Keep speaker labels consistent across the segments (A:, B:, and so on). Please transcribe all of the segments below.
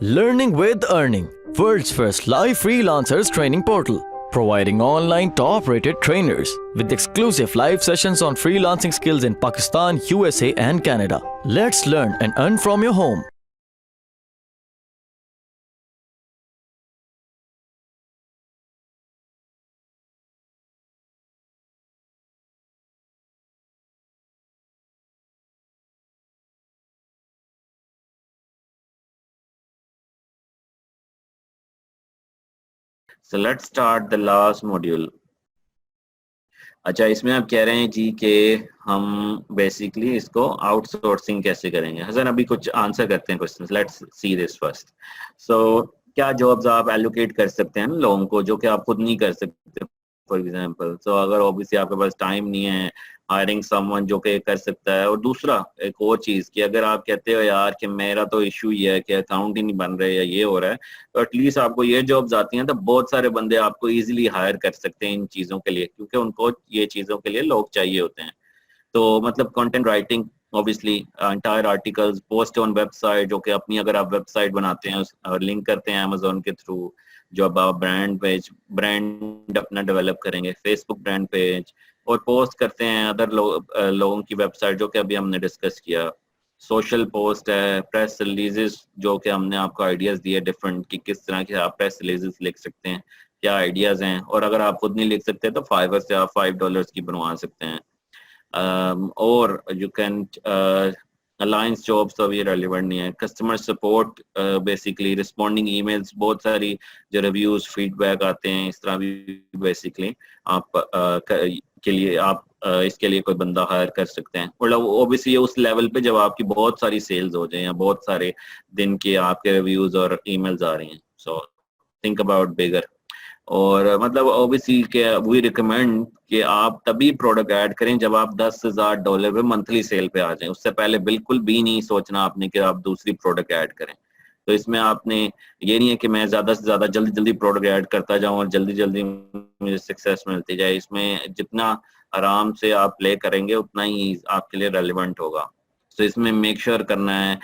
A: Learning with Earning, world's first live freelancers training portal, providing online top-rated trainers with exclusive live sessions on freelancing skills in Pakistan, USA and Canada. Let's learn and earn from your home.
B: So let's start the last module. अच्छा, इसमें आप कह रहे हैं जी कि हम basically इसको outsourcing कैसे करेंगे। हसन अभी कुछ आंसर करते हैं questions. Let's see this first. So क्या जॉब्स आप एलोकेट कर सकते हैं लोगों को जो कि आप खुद नहीं कर सकते, फॉर एग्जांपल। सो अगर ऑब्वियसली आपके पास टाइम नहीं है हायरिंग समवन जो कि कर सकता है। और दूसरा एक और चीज कि अगर आप कहते हो यार कि मेरा तो इशू ये है कि अकाउंट ही नहीं बन रहे या ये हो रहा है, तो एटलीस्ट आपको ये जॉब्स आती हैं तो बहुत सारे बंदे आपको इजीली हायर कर सकते हैं इन चीजों के लिए, क्योंकि उनको ये चीजों के लिए लोग चाहिए होते हैं। तो मतलब content writing, obviously entire articles, post on website, जो कि अपनी अगर आप वेबसाइट बनाते हैं और लिंक करते हैं अमेजोन के थ्रू, जो अब आप ब्रांड अपना डेवलप करेंगे, फेसबुक ब्रांड पेज, और पोस्ट करते हैं अदर लोगों की वेबसाइट, जो कि अभी हमने डिस्कस किया। सोशल पोस्ट है, प्रेस रिलीजेस, जो कि हमने आपको आइडियाज दिए डिफरेंट कि किस तरह के आप प्रेस रिलीजेस लिख सकते हैं, क्या आइडियाज हैं। और अगर आप खुद नहीं लिख सकते तो फाइवर से आप $5 की बनवा सकते हैं। और यू कैन अलायंस जॉब्स तो अभी रेलिवेंट नहीं है। Customer support, basically responding emails, बहुत सारी जो रिव्यूज फीडबैक आते हैं इस तरह भी बेसिकली आप के लिए आप इसके लिए कोई बंदा हायर कर सकते हैं। मतलब ओबियसली उस लेवल पे जब आपकी बहुत सारी सेल्स हो जाए या बहुत सारे दिन के आपके रिव्यूज और ईमेल्स आ रही हैं। सो थिंक अबाउट बिगर। और मतलब ओबियसली के वी रिकमेंड कि आप तभी प्रोडक्ट ऐड करें जब आप $10,000 पे मंथली सेल पे आ जाएं। उससे पहले बिल्कुल भी नहीं सोचना आपने कि आप दूसरी प्रोडक्ट ऐड करें। तो इसमें आपने ये नहीं है कि मैं ज्यादा से ज्यादा जल्दी जल्दी प्रोडक्ट ऐड करता जाऊं और जल्दी जल्दी मुझे सक्सेस मिलती जाए। इसमें जितना आराम से आप प्ले करेंगे उतना ही आपके लिए रेलिवेंट होगा। तो इसमें मेक श्योर करना है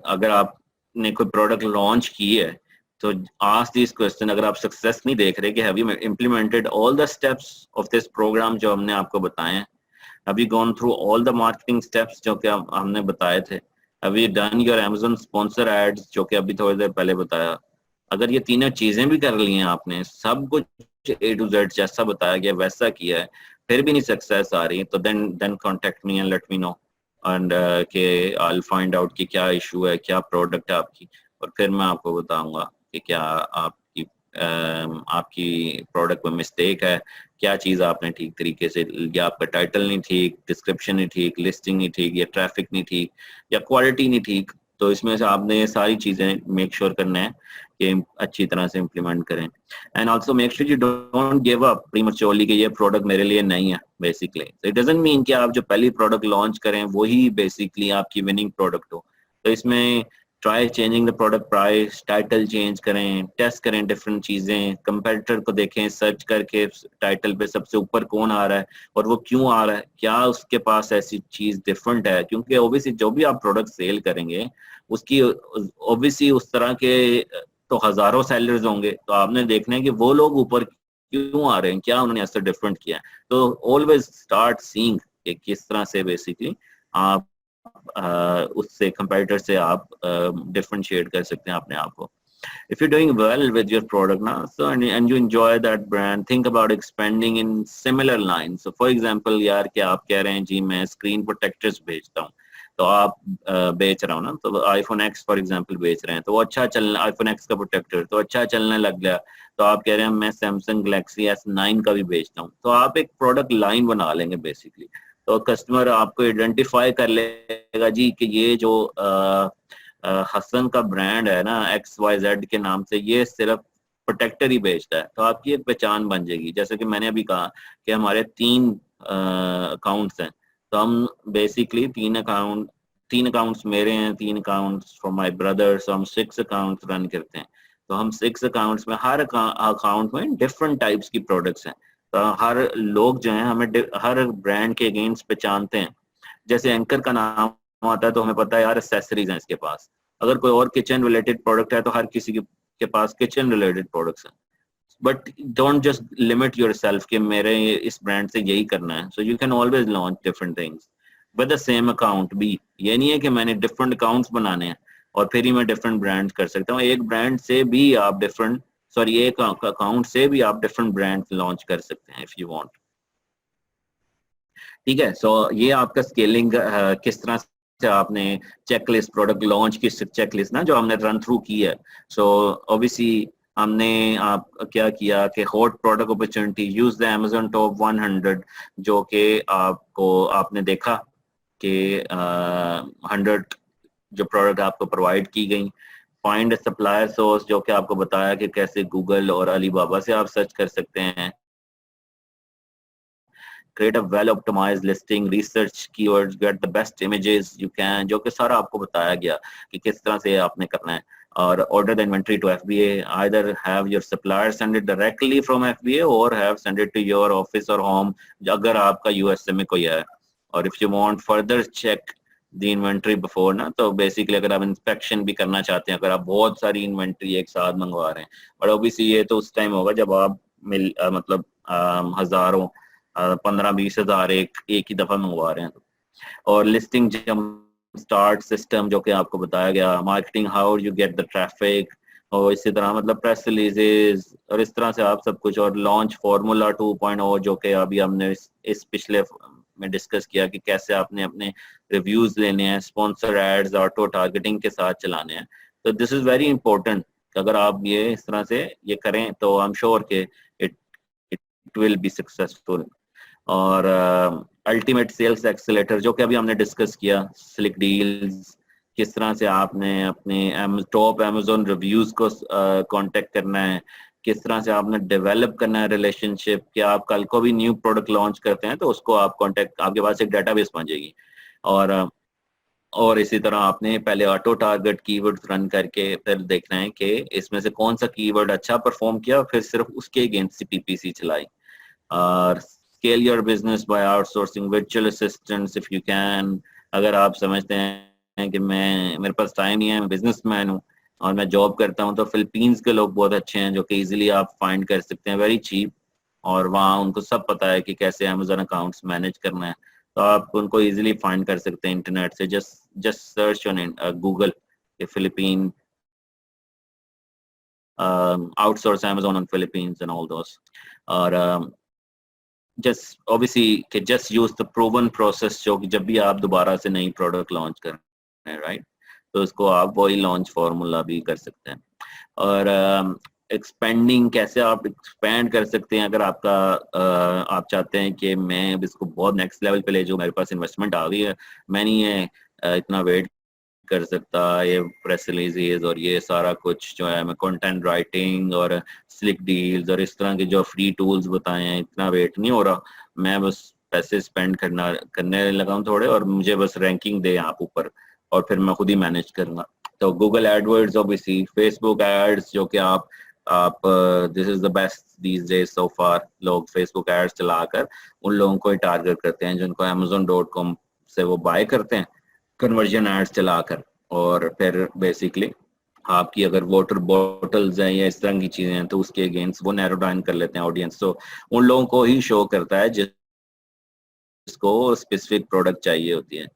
B: अगर आपने कोई प्रोडक्ट लॉन्च की है तो आस्क दिस क्वेश्चन, अगर आप सक्सेस नहीं देख रहे कि have you implemented all the steps of this program जो हमने आपको बताए हैं, have you gone through all the marketing steps जो कि हमने बताए थे, have you done your Amazon sponsor ads जो कि अभी थोड़ी देर पहले बताया। अगर ये तीनों चीजें भी कर ली हैं आपने, सब कुछ A to Z जैसा बताया गया वैसा किया है, फिर भी नहीं सक्सेस आ रही, तो then contact me and let me know and के आई विल फाइंड आउट कि क्या इशू है, क्या प्रोडक्ट है आपकी, और फिर मैं आपको बताऊंगा कि क्या आपकी प्रोडक्ट में मिस्टेक है, क्या चीज़ आपने ठीक तरीके से, या आपका टाइटल नहीं ठीक, डिस्क्रिप्शन नहीं ठीक, लिस्टिंग नहीं ठीक, या ट्रैफिक नहीं ठीक, या क्वालिटी नहीं ठीक। तो इसमें से आपने सारी चीज़ें मेक श्योर करना है कि अच्छी तरह से इम्प्लीमेंट करें। And also make sure you don't give up प्रीमैच्योरली कि ये प्रोडक्ट मेरे लिए नहीं है। बेसिकली इट डजंट मीन कि आप जो पहली प्रोडक्ट लॉन्च करें वही बेसिकली आपकी विनिंग प्रोडक्ट हो। तो इसमें try changing the product price, title change करें, टेस्ट करें डिफरेंट चीजें, कंपेटिटर को देखें, सर्च करके टाइटल पे सबसे ऊपर कौन आ रहा है और वो क्यों आ रहा है, क्या उसके पास ऐसी चीज डिफरेंट है। क्योंकि ओबियसली जो भी आप प्रोडक्ट सेल करेंगे उसकी ओबियसली उस तरह के तो हजारों सेलर्स होंगे, तो आपने देखना है कि वो लोग ऊपर क्यों आ रहे हैं, क्या उन्होंने ऐसा डिफरेंट किया है। तो ऑलवेज स्टार्ट सीइंग कि किस तरह से बेसिकली आप उससे कंपेटिटर से आप डिफरेंशिएट कर सकते हैं अपने आप को। If you're doing well with your product now, so and you enjoy that brand, think about expanding in similar lines. So for example, यार कि आप कह रहे हैं जी मैं स्क्रीन प्रोटेक्टर्स बेचता हूँ, तो आप बेच रहा हूँ ना, तो iPhone X फॉर एग्जांपल बेच रहे हैं, तो वो अच्छा चलना, iPhone X का प्रोटेक्टर तो अच्छा चलने लग गया। तो आप कह रहे हैं मैं Samsung Galaxy S9 का भी बेचता हूँ, तो आप एक प्रोडक्ट लाइन बना लेंगे बेसिकली। तो कस्टमर आपको आइडेंटिफाई कर लेगा जी कि ये जो हसन का ब्रांड है ना XYZ के नाम से, ये सिर्फ प्रोटेक्टर ही बेचता है, तो आपकी एक पहचान बन जाएगी। जैसे कि मैंने अभी कहा कि हमारे 3 अकाउंट्स हैं, तो हम बेसिकली 3 अकाउंट्स मेरे हैं, 3 अकाउंट्स फॉर माय ब्रदर, सो हम 6 अकाउंट्स रन करते हैं। तो हम 6 अकाउंट्स में हर अकाउंट में डिफरेंट टाइप्स की प्रोडक्ट्स हैं। तो हर लोग जो हैं हमें हर ब्रांड के अगेंस्ट पहचानते हैं। जैसे एंकर का नाम आता है तो हमें पता है यार एक्सेसरीज हैं इसके पास, अगर कोई और किचन रिलेटेड प्रोडक्ट है तो हर किसी के पास किचन रिलेटेड प्रोडक्ट्स हैं, but don't just limit your self कि मेरे इस ब्रांड से यही करना है. So you can always launch different things with the same account भी. ये नहीं है कि मैंने डिफरेंट अकाउंट्स बनाने हैं और फिर ही मैं डिफरेंट ब्रांड कर सकता हूँ. एक ब्रांड से भी आप डिफरेंट, सॉरी एक अकाउंट से भी आप डिफरेंट ब्रांड लॉन्च कर सकते हैं इफ यू वांट. ठीक है. सो ये आपका स्केलिंग किस तरह से आपने चेकलिस्ट, प्रोडक्ट लॉन्च की चेकलिस्ट ना जो हमने रन थ्रू की है. सो ऑब्वियसली हमने आप क्या किया कि hot product opportunity, use the Amazon top 100, जो कि आपने देखा कि 100 जो प्रोडक्ट आपको प्रोवाइड की गई. फाइंड सप्लायर सोर्स, जो कि आपको बताया कि कैसे गूगल और अलीबाबा से आप सर्च कर सकते हैं. create a well optimized listing, research keywords, get the best images you can, जो कि सारा आपको बताया गया कि किस तरह से आपने करना है. और order the inventory to FBA, either have your supplier send it directly from FBA or have send it to your office or home अगर आपका USA में कोई है. और if you want further check the inventory before ना, तो basically अगर आप इंस्पेक्शन भी करना चाहते हैं, अगर आप बहुत सारी इन्वेंट्री एक साथ मंगवा रहे हैं, बट ऑब्वियसली ये तो उस टाइम होगा जब आप मतलब हजारों 15-20 हजार एक ही दफा मंगवा रहे हैं. और लिस्टिंग स्टार्ट सिस्टम जो कि आपको बताया गया, marketing how you get the traffic, और इसी तरह मतलब प्रेस रिलीजेस और इस तरह से आप सब कुछ. और लॉन्च फार्मूला 2.0 जो कि अभी हमने इस पिछले में डिस्कस किया कि कैसे आपने अपने रिव्यूज लेने हैं, स्पॉन्सर एड्स ऑटो टारगेटिंग के साथ चलाने हैं. तो दिस इज वेरी इंपॉर्टेंट. अगर आप ये इस तरह से ये करें तो आई एम श्योर कि इट विल बी सक्सेसफुल. और अल्टीमेट सेल्स एक्सेलेटर जो कि अभी हमने डिस्कस किया, स्लिक डील्स, किस तरह से आपने अपने टॉप अमेज़न रिव्यूज को कांटेक्ट करना है, किस तरह से आपने डेवलप करना है रिलेशनशिप, कि आप कल को भी न्यू प्रोडक्ट लॉन्च करते हैं तो उसको आप कांटेक्ट, आपके पास एक डेटाबेस बन जाएगी. और इसी तरह आपने पहले ऑटो टारगेट कीवर्ड्स रन करके फिर देखना है कि इसमें से कौन सा कीवर्ड अच्छा परफॉर्म किया, फिर सिर्फ उसके अगेंस्ट PPC चलाई. और scale your business by outsourcing virtual assistants if you can. अगर आप समझते हैं कि मेरे पास टाइम ही है, मैं बिजनेसमैन हूँ और मैं जॉब करता हूँ, तो फिलीपींस के लोग बहुत अच्छे हैं जो कि इजीली आप फाइंड कर सकते हैं, वेरी चीप. और वहाँ उनको सब पता है कि कैसे अमेजन अकाउंट्स मैनेज करना है, तो आप उनको इजीली फाइंड कर सकते हैं इंटरनेट से. Just search on Google Philippine outsource Amazon on Philippines and all those. और just obviously कि just use the proven process, जो कि जब भी आप दोबारा से नई प्रोडक्ट लॉन्च कर रहे हैं, राइट, तो उसको आप वही लॉन्च फार्मूला भी कर सकते हैं. और एक्सपेंडिंग, कैसे आप एक्सपेंड कर सकते हैं अगर आपका आप चाहते हैं कि मैं अब इसको बहुत नेक्स्ट लेवल पे ले जाऊँ, मेरे पास इन्वेस्टमेंट आ गई है, मैं नहीं है इतना वेट कर सकता, ये प्रेस रिलीजेस और ये सारा कुछ जो है, मैं कंटेंट राइटिंग और स्लिक डील्स और इस तरह के जो फ्री टूल्स बताए हैं, इतना वेट नहीं हो रहा, मैं बस पैसे स्पेंड करने लगा हूँ थोड़े, और मुझे बस रैंकिंग दे आप ऊपर और फिर मैं खुद ही मैनेज करूंगा. तो Google AdWords, obviously Facebook ads, जो कि आप this is the best these days so far. लोग फेसबुक एड्स चलाकर उन लोगों को ही टारगेट करते हैं जिनको Amazon.com से वो बाय करते हैं, कन्वर्जन एड्स चलाकर. और फिर बेसिकली आपकी अगर वाटर बॉटल्स हैं या इस तरह की चीजें हैं तो उसके अगेंस्ट वो नैरो डाउन कर लेते हैं ऑडियंस. तो उन लोगों को ही शो करता है जिसको स्पेसिफिक प्रोडक्ट चाहिए होती है.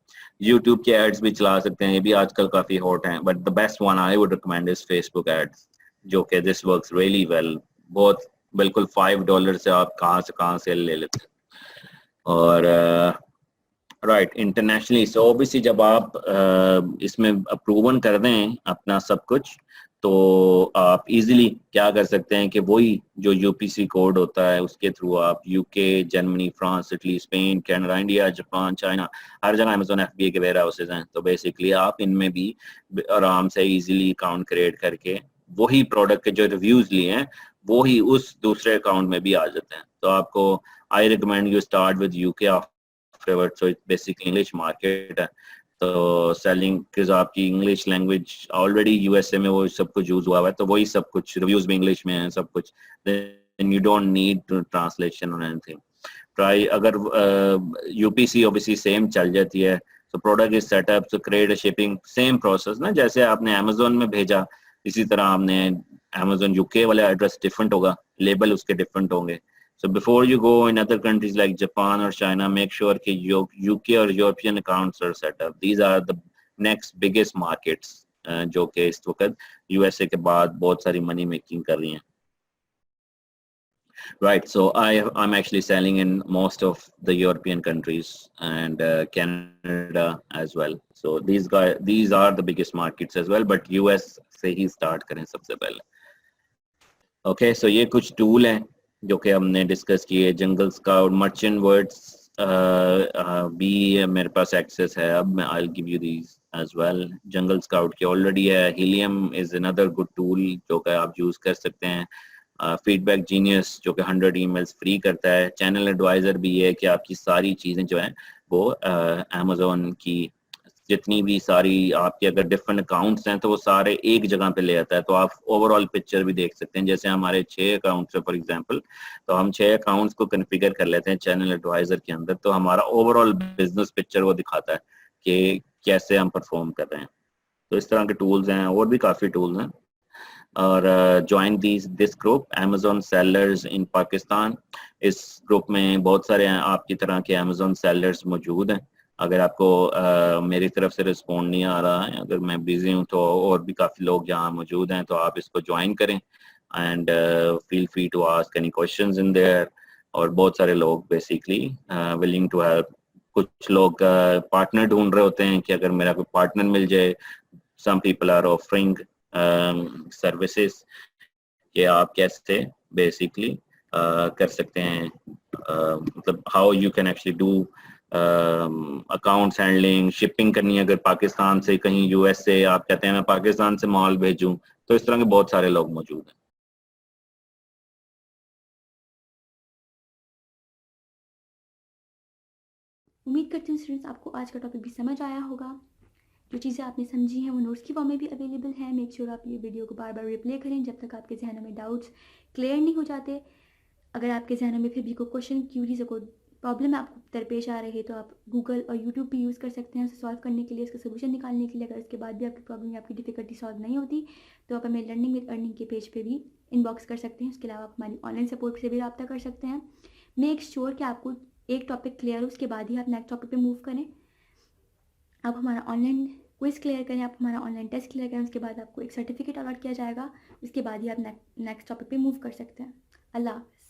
B: यूट्यूब के एड्स भी चला सकते हैं, ये भी आजकल काफी हॉट हैं, but the best one I would recommend is Facebook ads, जो कि दिस वर्क्स रियली वेल. बहुत बिल्कुल $5 से आप कहाँ से ले लेते हैं. और राइट, इंटरनेशनली. सो ऑब्वियसली जब आप इसमें अप्रूवन कर दें अपना सब कुछ, तो आप इजीली क्या कर सकते हैं कि वही जो UPC कोड होता है उसके थ्रू आप UK, Germany, France, Italy, Spain, Canada, India, Japan, China, हर जगह Amazon FBA के वेयर हाउसेज हैं. तो बेसिकली आप इनमें भी आराम से इजीली अकाउंट क्रिएट करके वही प्रोडक्ट के जो रिव्यूज लिए हैं वो ही उस दूसरे अकाउंट में भी आ जाते हैं. तो आपको I recommend you start with UK afterwards. So it's basically English market. तो सेलिंग किस आपकी इंग्लिश लैंग्वेज ऑलरेडी USA में वो सब कुछ यूज हुआ हुआ है, तो वही सब कुछ रिव्यूज भी इंग्लिश में है सब कुछ. then you don't need translation or anything. Try अगर UPC ऑब्वियसली सेम चल जाती है, So product is set up to create a shipping, same process ना, जैसे आपने Amazon में भेजा इसी तरह आपने Amazon UK वाला एड्रेस डिफरेंट होगा, लेबल उसके डिफरेंट होंगे. So before you go in other countries like Japan or China, make sure कि UK और European accounts are set up. These are the next biggest markets जो कि इस वक्त USA के बाद बहुत सारी money making कर रही हैं. Right, so I'm actually selling in most of the European countries and Canada as well. So these are the biggest markets as well, but US से ही start करें सबसे पहले. Okay, so ये कुछ tool हैं जो कि हमने discuss किए. Jungle Scout, Merchant Words भी मेरे पास access है. अब मैं I'll give you these as well. Jungle Scout की already है. Helium is another good tool जो कि आप use कर सकते हैं. फीडबैक जीनियस जो कि 100 ईमेल्स फ्री करता है. चैनल एडवाइजर भी है कि आपकी सारी चीज़ें जो हैं वो अमेज़ॉन की जितनी भी सारी आपके अगर डिफरेंट अकाउंट्स हैं तो वो सारे एक जगह पे ले आता है, तो आप ओवरऑल पिक्चर भी देख सकते हैं. जैसे हमारे 6 अकाउंट्स है फॉर एग्जांपल, तो हम 6 अकाउंट्स को कॉन्फ़िगर कर लेते हैं चैनल एडवाइजर के अंदर, तो हमारा ओवरऑल बिजनेस पिक्चर वो दिखाता है कि कैसे हम परफॉर्म कर रहे हैं. तो इस तरह के टूल्स हैं, और भी काफ़ी टूल्स हैं. और join this group Amazon sellers इन पाकिस्तान. इस ग्रुप में बहुत सारे आपकी तरह के अमेज़ॉन सेलर्स मौजूद हैं. अगर आपको मेरी तरफ से रिस्पॉन्ड नहीं आ रहा है, अगर मैं बिजी हूँ, तो और भी काफ़ी लोग यहाँ मौजूद हैं, तो आप इसको ज्वाइन करें and feel free to ask any questions in there. और बहुत सारे लोग बेसिकली विलिंग टू हेल्प. कुछ लोग पार्टनर ढूंढ रहे होते हैं कि अगर मेरा कोई पार्टनर मिल जाए. Some people are offering services कि आप कैसे बेसिकली कर सकते हैं, मतलब how you can actually do accounts handling, shipping करनी है अगर पाकिस्तान से कहीं यूएस से, आप कहते हैं मैं पाकिस्तान से माल भेजूं, तो इस तरह के बहुत सारे लोग मौजूद हैं.
C: उम्मीद करती हूँ स्टूडेंट्स आपको आज का टॉपिक भी समझ आया होगा. जो चीज़ें आपने समझी हैं वो नोट्स की फॉर्म में भी अवेलेबल है. मेक श्योर आप ये वीडियो को बार बार रिप्ले करें जब तक आपके जहनों में डाउट्स क्लियर नहीं हो जाते. अगर आपके जहनों में फिर भी कोई क्वेश्चन, क्यूरीज, कोई प्रॉब्लम आपको दरपेश आ रही है तो आप गूगल और यूट्यूब भी यूज़ कर सकते हैं उसे सॉल्व करने के लिए, इसका सोल्यूशन निकालने के लिए. अगर इसके बाद भी आपकी प्रॉब्लम या आपकी डिफिकल्टी सॉल्व नहीं होती तो आप हमें लर्निंग विद अर्निंग के पेज पे भी इनबॉक्स कर सकते हैं. उसके अलावा आप हमारी ऑनलाइन सपोर्ट से भी रब्ता कर सकते हैं. मेक श्योर कि आपको एक टॉपिक क्लियर हो, उसके बाद ही आप नेक्स्ट टॉपिक पे मूव करें. आप हमारा ऑनलाइन क्विज क्लियर करें, आप हमारा ऑनलाइन टेस्ट क्लियर करें, उसके बाद आपको एक सर्टिफिकेट अलॉट किया जाएगा. उसके बाद ही आप नेक्स्ट टॉपिक पे मूव कर सकते हैं. अल्लाह हाफ़िज़.